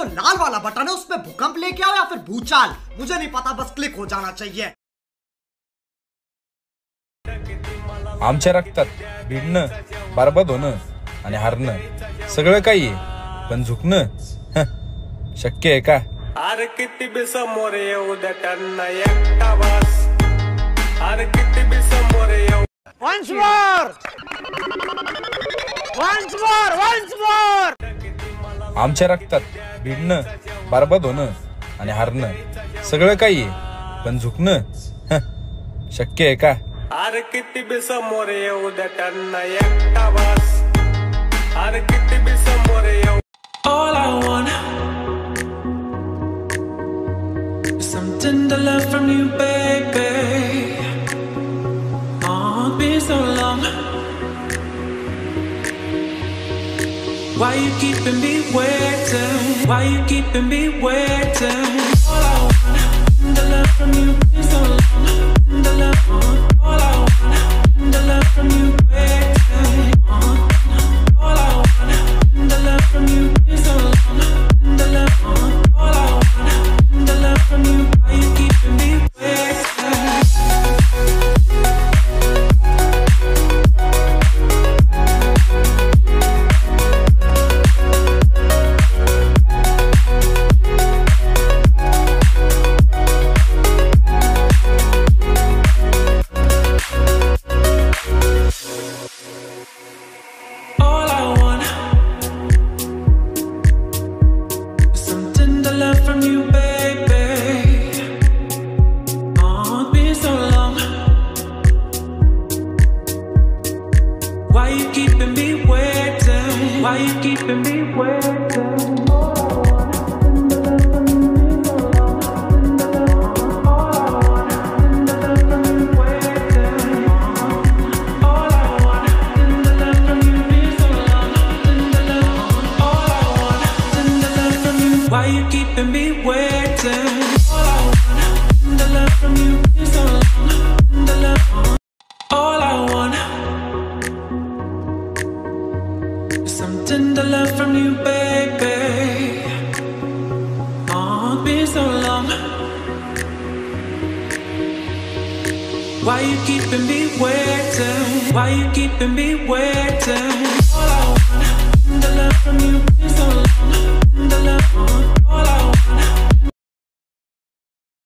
जो लाल वाला बटन है उसमें भूकंप लेके आओ या फिर भूचाल, मुझे नहीं पता, बस क्लिक हो जाना चाहिए। आमच्या रक्तात भिडणं, बरबाद होणं आणि हारणं सगळं काही आहे, पण झुकणं शक्य आहे का? अरे किती बी समोर येऊ द्या त्यांना एकटा बस, अरे किती बी समोर येऊ। Once more! Once more! Once more! आमच्या रक्तात भिडणं, बरबाद होणं आणि हारणं सगळं काही आहे, पण झुकणं शक्य आहे का? अरे किती बी समोर येऊ द्या त्यांना एकटा बस, अरे किती बी समोर येऊ। All I want is some tender love from you, baby. Oh, it's been so long. Why you keeping me waiting? Why you keeping me waiting? All I want is tender love from you, been so long. Tender love, all I want is tender love from you, baby. All I want is tender love from you, been so long. Tender love, all I want is tender love from you. Why you keeping me waiting? All I want is some tender love from you, baby. Oh, it's been so long. Why you keeping me waiting? Why you keeping me waiting? Why you keeping me waiting? All I want is tender love from you, been so long. Tender love. All I want is some tender love from you, baby. Oh, it's been so long. Why you keeping me waiting? Why you keeping me waiting? All I want is tender love from you.